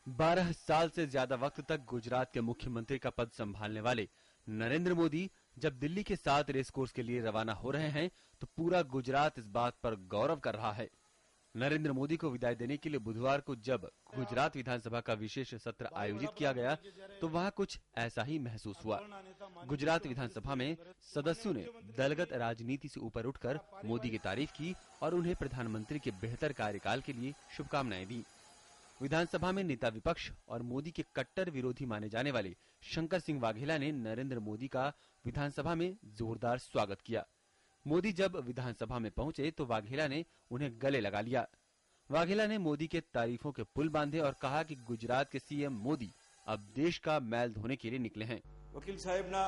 12 साल से ज्यादा वक्त तक गुजरात के मुख्यमंत्री का पद संभालने वाले नरेंद्र मोदी जब दिल्ली के साथ रेस कोर्स के लिए रवाना हो रहे हैं तो पूरा गुजरात इस बात पर गौरव कर रहा है। नरेंद्र मोदी को विदाई देने के लिए बुधवार को जब गुजरात विधानसभा का विशेष सत्र आयोजित किया गया तो वहां कुछ ऐसा ही महसूस हुआ। गुजरात विधानसभा में सदस्यों ने दलगत राजनीति से ऊपर उठकर मोदी की तारीफ की और उन्हें प्रधानमंत्री के बेहतर कार्यकाल के लिए शुभकामनाएं दी। विधानसभा में नेता विपक्ष और मोदी के कट्टर विरोधी माने जाने वाले शंकर सिंह वाघेला ने नरेंद्र मोदी का विधानसभा में जोरदार स्वागत किया। मोदी जब विधानसभा में पहुंचे तो वाघेला ने उन्हें गले लगा लिया। वाघेला ने मोदी के तारीफों के पुल बांधे और कहा कि गुजरात के सीएम मोदी अब देश का मैल धोने के लिए निकले हैं। वकील साहब ना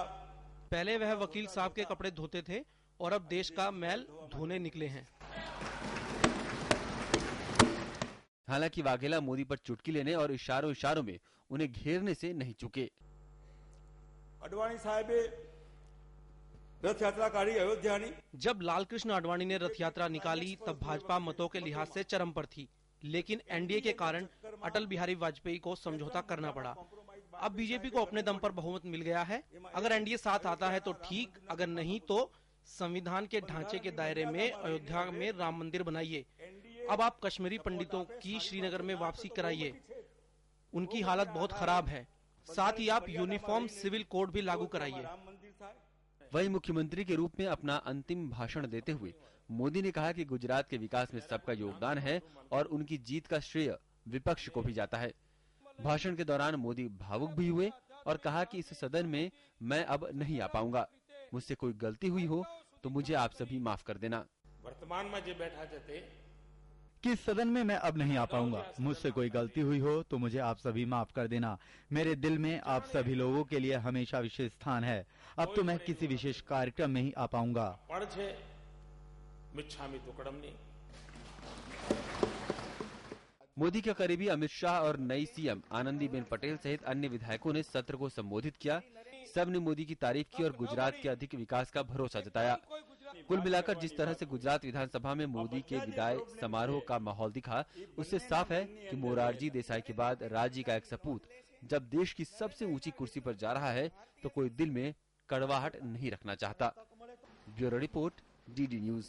पहले वह वकील साहब के कपड़े धोते थे और अब देश का मैल धोने निकले हैं। हालांकि वाघेला मोदी पर चुटकी लेने और इशारों में उन्हें घेरने से नहीं चूके। अडवाणी साहब रथ यात्रा काढ़ी अयोध्या नी। जब लालकृष्ण आडवाणी ने रथ यात्रा निकाली तब भाजपा मतों के लिहाज से चरम पर थी, लेकिन एनडीए के कारण अटल बिहारी वाजपेयी को समझौता करना पड़ा। अब बीजेपी को अपने दम पर बहुमत मिल गया है। अगर एनडीए साथ आता है तो ठीक, अगर नहीं तो संविधान के ढांचे के दायरे में अयोध्या में राम मंदिर बनाइए। अब आप कश्मीरी पंडितों की श्रीनगर में वापसी कराइए, उनकी हालत बहुत खराब है। साथ ही आप यूनिफॉर्म सिविल कोड भी लागू कराइए। वहीं मुख्यमंत्री के रूप में अपना अंतिम भाषण देते हुए मोदी ने कहा कि गुजरात के विकास में सबका योगदान है और उनकी जीत का श्रेय विपक्ष को भी जाता है। भाषण के दौरान मोदी भावुक भी हुए और कहा कि इस सदन में मैं अब नहीं आ पाऊंगा। मुझसे कोई गलती हुई हो तो मुझे आप सभी माफ कर देना। वर्तमान में जो बैठा थे कि सदन में मैं अब नहीं आ पाऊंगा। मुझसे कोई गलती हुई हो तो मुझे आप सभी माफ कर देना। मेरे दिल में आप सभी लोगों के लिए हमेशा विशेष स्थान है। अब तो मैं किसी विशेष कार्यक्रम में ही आ पाऊंगा। मोदी के करीबी अमित शाह और नई सीएम आनंदीबेन पटेल सहित अन्य विधायकों ने सत्र को संबोधित किया। सब ने मोदी की तारीफ की और गुजरात के अधिक विकास का भरोसा जताया। कुल मिलाकर जिस तरह से गुजरात विधानसभा में मोदी के विदाई समारोह का माहौल दिखा, उससे साफ है कि मोरारजी देसाई के बाद राज्य का एक सपूत जब देश की सबसे ऊंची कुर्सी पर जा रहा है तो कोई दिल में कड़वाहट नहीं रखना चाहता। Bureau report, DD news.